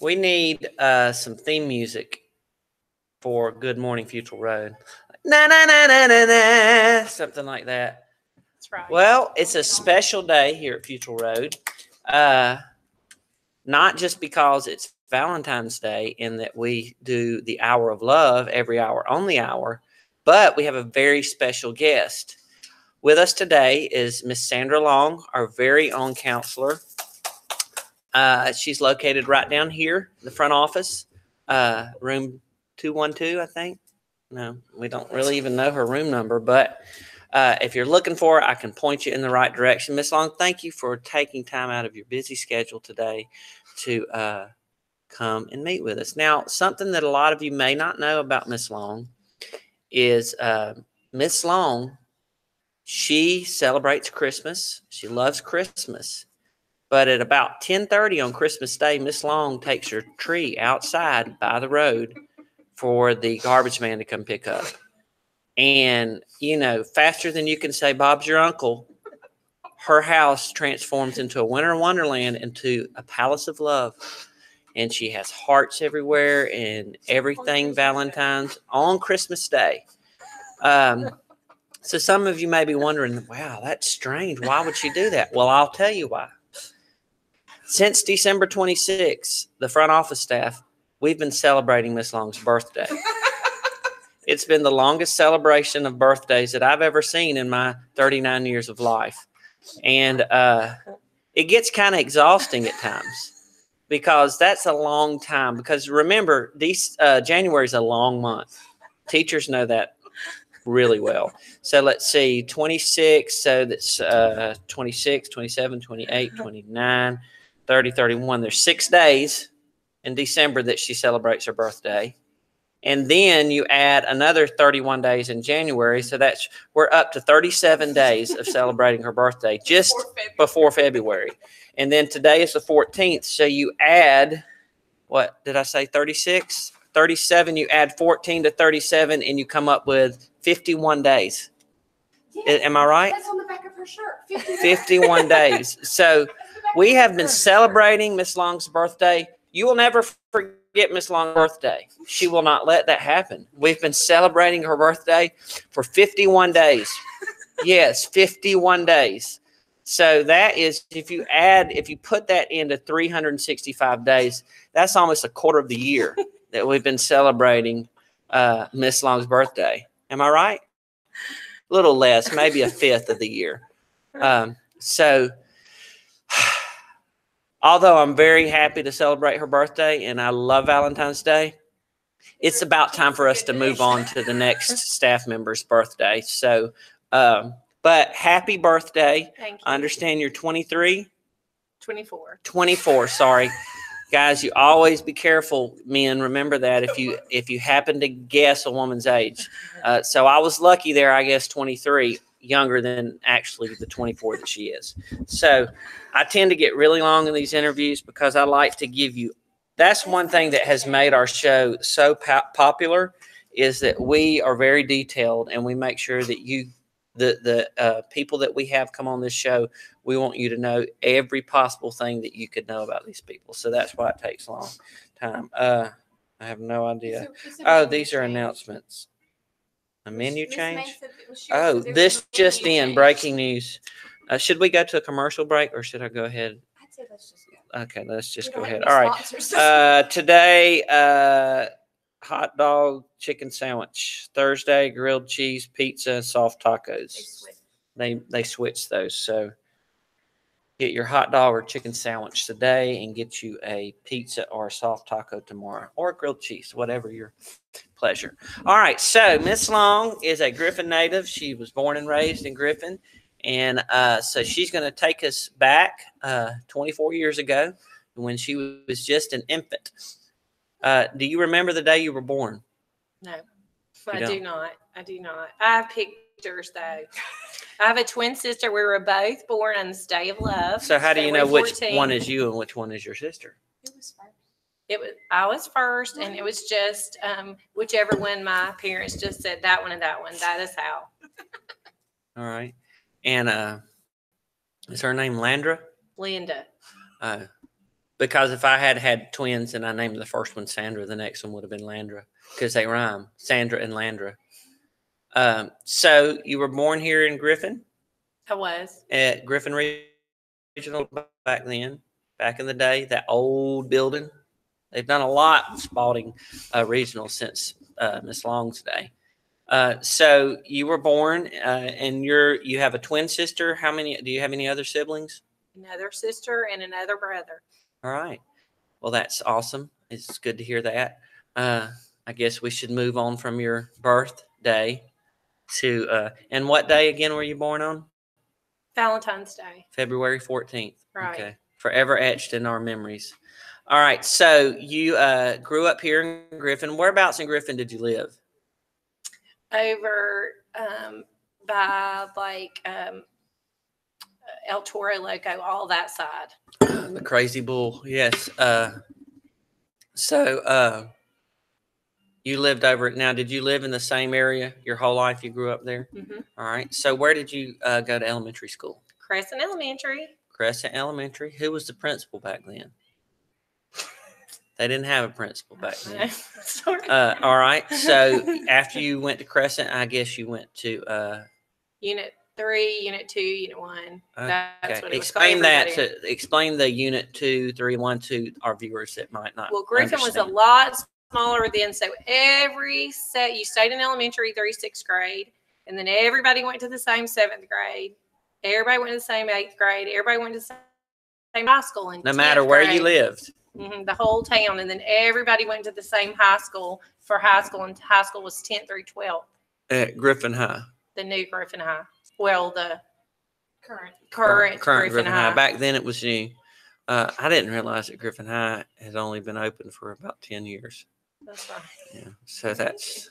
We need some theme music for Good Morning Futral Road. Na na na na na na, something like that. That's right. Well, it's a special day here at Futral Road. Not just because it's Valentine's Day and that we do the hour of love every hour on the hour, but we have a very special guest. With us today is Miss Sandra Long, our very own counselor. She's located right down here, the front office, room 212, I think. No, we don't really even know her room number, but if you're looking for her, I can point you in the right direction. Miss Long, thank you for taking time out of your busy schedule today to come and meet with us. Now, something that a lot of you may not know about Miss Long is Miss Long, she celebrates Christmas. She loves Christmas. But at about 10:30 on Christmas Day, Miss Long takes her tree outside by the road for the garbage man to come pick up. And, you know, faster than you can say, Bob's your uncle, her house transforms into a winter wonderland, into a palace of love. And she has hearts everywhere and everything Valentine's on Christmas Day. So some of you may be wondering, wow, that's strange. Why would she do that? Well, I'll tell you why. Since December 26th, the front office staff, we've been celebrating Miss Long's birthday. It's been the longest celebration of birthdays that I've ever seen in my 39 years of life. And it gets kind of exhausting at times because that's a long time. Because remember, January is a long month. Teachers know that really well. So let's see, 26, so that's 26, 27, 28, 29, 30, 31. There's 6 days in December that she celebrates her birthday. And then you add another 31 days in January. So we're up to 37 days of celebrating her birthday just before February. And then today is the 14th. So you add, what did I say, 36? 37, you add 14 to 37 and you come up with 51 days. Yes, am I right? That's on the back of her shirt. 51 days. So we have been celebrating Miss Long's birthday. You will never forget Miss Long's birthday. She will not let that happen. We've been celebrating her birthday for 51 days. Yes, 51 days. So that is, if you put that into 365 days, that's almost a quarter of the year that we've been celebrating Miss Long's birthday. Am I right? A little less, maybe a fifth of the year. So although I'm very happy to celebrate her birthday and I love Valentine's Day, it's about time for us to move on to the next staff member's birthday. So, but happy birthday. Thank you. I understand you're 23? 24. 24, sorry. Guys, you always be careful, men. Remember that if you happen to guess a woman's age. So I was lucky there, I guess 23, younger than actually the 24 that she is. So I tend to get really long in these interviews because I like to give you. That's one thing that has made our show so popular is that we are very detailed and we make sure that the people that we have come on this show, we want you to know every possible thing that you could know about these people. So that's why it takes a long time. I have no idea. Oh, these are announcements. A menu change? Oh, this just in, breaking news. Should we go to a commercial break or should I go ahead? I'd say let's just go. Okay, let's just go ahead. All right. Today, hot dog chicken sandwich. Thursday, grilled cheese pizza, soft tacos. They switch those. So get your hot dog or chicken sandwich today and get you a pizza or a soft taco tomorrow, or grilled cheese, whatever your pleasure. All right. So Miss Long is a Griffin native. She was born and raised in Griffin. And so she's going to take us back 24 years ago when she was just an infant. Do you remember the day you were born? No, I do not. I have pictures, though. I have a twin sister. We were both born on this day of love. So how do you know which one is you and which one is your sister? It was first. I was first, and it was just whichever one my parents just said, that one and that one. That is how. All right. And is her name Landra? Linda. But Because if I had had twins and I named the first one Sandra, the next one would have been Landra because they rhyme, Sandra and Landra. So you were born here in Griffin? I was. At Griffin Regional back then, back in the day, that old building. They've done a lot with Spalding Regional since Miss Long's day. So you were born, and you have a twin sister. How many? Do you have any other siblings? Another sister and another brother. All right. Well, that's awesome. It's good to hear that. I guess we should move on from your birthday to and what day again were you born on? Valentine's Day. February 14th. Right. Okay. Forever etched in our memories. All right. So you grew up here in Griffin. Whereabouts in Griffin did you live? Over by like El Toro Loco, all that side. The Crazy Bull. Yes. So you lived over it. Now, did you live in the same area your whole life? You grew up there? Mm-hmm. All right. So where did you go to elementary school? Crescent Elementary. Crescent Elementary. Who was the principal back then? They didn't have a principal back then. All right. So after you went to Crescent, I guess you went to Unit 3, Unit 2, Unit 1. That's what it explain was that to explain the Unit 2, 3, 1 to our viewers that might not. Well, Griffin understand. was a lot smaller then, so you stayed in elementary through 6th grade, and then everybody went to the same 7th grade. Everybody went to the same 8th grade. Everybody went to the same high school. And no matter where you lived. Mm-hmm, the whole town, and then everybody went to the same high school for high school, and high school was 10th through 12th. At Griffin High. The new Griffin High. Well, the current Griffin High. Back then it was new. I didn't realize that Griffin High had only been open for about 10 years. That's right. Yeah. So that's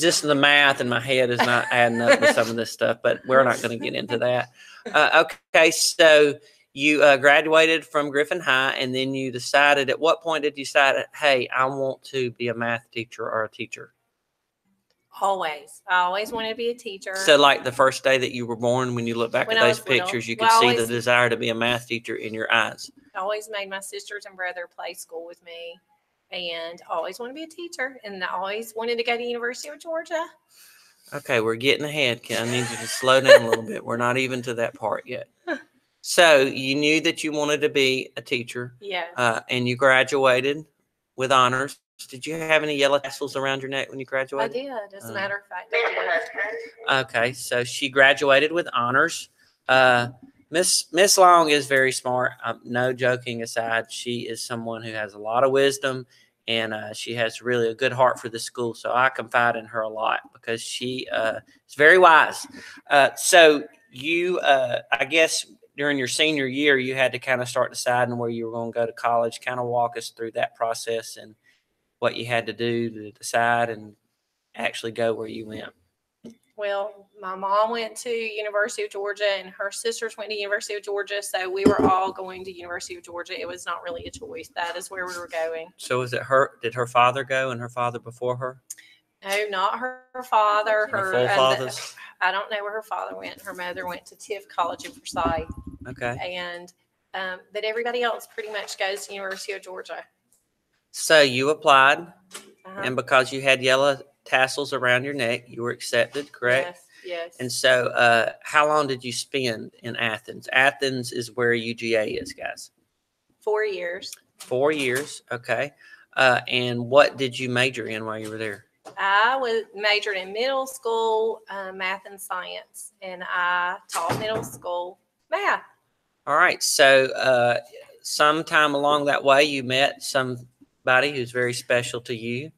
just the math in my head is not adding up with some of this stuff, but we're not going to get into that. Okay. So you graduated from Griffin High, and then you decided, at what point did you decide, hey, I want to be a math teacher or a teacher? Always. I always wanted to be a teacher. So like the first day that you were born, when you look back at those pictures, you could see the desire to be a math teacher in your eyes. I always made my sisters and brother play school with me, and always wanted to be a teacher, and I always wanted to go to University of Georgia. Okay, we're getting ahead. I need you to slow down a little bit. We're not even to that part yet. So you knew that you wanted to be a teacher. Yes. And you graduated with honors. Did you have any yellow tassels around your neck when you graduated? I did. As a matter of fact, I did. Okay, so she graduated with honors. Miss Long is very smart. No joking aside, she is someone who has a lot of wisdom, and she has really a good heart for the school. So I confide in her a lot because she is very wise. So you, I guess, during your senior year, you had to kind of start deciding where you were going to go to college. Kind of walk us through that process and what you had to do to decide and actually go where you went. Well, my mom went to University of Georgia, and her sisters went to University of Georgia, so we were all going to University of Georgia. It was not really a choice. That is where we were going. So was it her? Did her father go, and her father before her? No, not her father. Her full fathers? I don't know where her father went. Her mother went to Tiff College in Forsyth. Okay. And but everybody else pretty much goes to University of Georgia. So you applied, and because you had yellow tassels around your neck, you were accepted, correct? Yes. And so how long did you spend in Athens? Athens is where UGA is, guys. 4 years. 4 years, okay. And what did you major in while you were there? I majored in middle school math and science, and I taught middle school math. All right. So sometime along that way, you met somebody who's very special to you.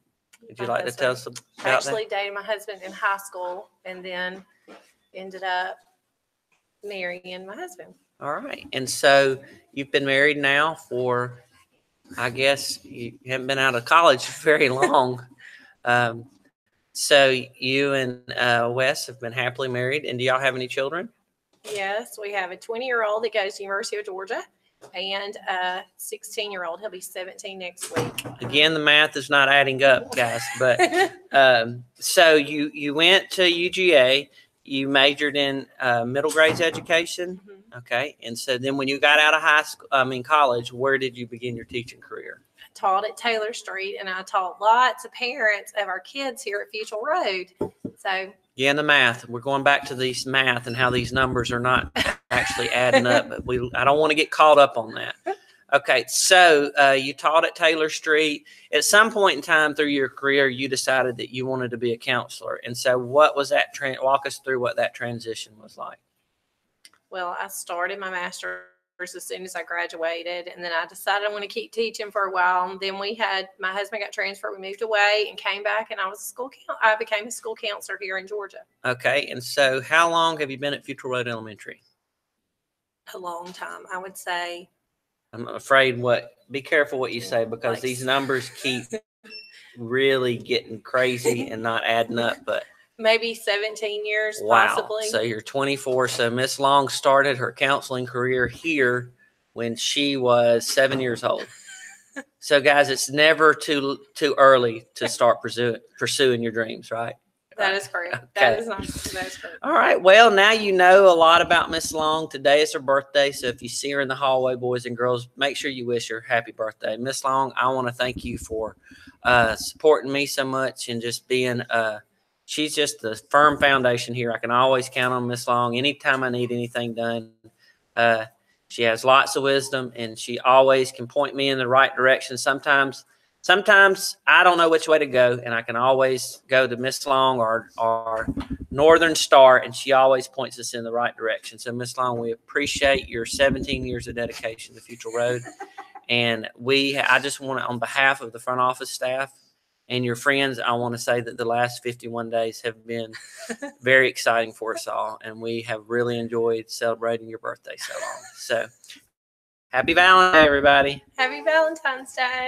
Would you like to tell us about that? I actually dated my husband in high school, and then ended up marrying my husband. All right. And so you've been married now for, I guess, you haven't been out of college very long. So you and Wes have been happily married. And do y'all have any children? Yes, we have a 20-year-old that goes to University of Georgia, and a 16-year-old. He'll be 17 next week. Again, the math is not adding up, guys. But so you went to UGA. you majored in middle grades education. Mm-hmm. Okay. And so then when you got out of college, where did you begin your teaching career? I taught at Taylor Street, and I taught lots of parents of our kids here at Futral Road. So yeah, and the math. We're going back to these math and how these numbers are not actually adding up. But I don't want to get caught up on that. Okay, so you taught at Taylor Street. At some point in time through your career, you decided that you wanted to be a counselor. And so what was that? Walk us through what that transition was like. Well, I started my master's as soon as I graduated, and then I decided I want to keep teaching for a while. And then my husband got transferred. We moved away and came back, and I became a school counselor here in Georgia. Okay, and so how long have you been at Futral Road Elementary? A long time, I would say. I'm afraid be careful what you say, because these numbers keep really getting crazy and not adding up, but maybe 17 years, wow. Possibly. So you're 24. So Miss Long started her counseling career here when she was 7 years old. So guys, it's never too early to start pursuing your dreams, right? That is correct. Okay. That is correct. All right. Well, now you know a lot about Miss Long. Today is her birthday. So if you see her in the hallway, boys and girls, make sure you wish her happy birthday. Miss Long, I want to thank you for supporting me so much and just being she's just the firm foundation here. I can always count on Miss Long anytime I need anything done. She has lots of wisdom, and she always can point me in the right direction. Sometimes I don't know which way to go, and I can always go to Miss Long or Northern Star, and she always points us in the right direction. So, Miss Long, we appreciate your 17 years of dedication to Futral Road. And I just want to, on behalf of the front office staff and your friends, I want to say that the last 51 days have been very exciting for us all, and we have really enjoyed celebrating your birthday so long. So, happy Valentine, everybody. Happy Valentine's Day.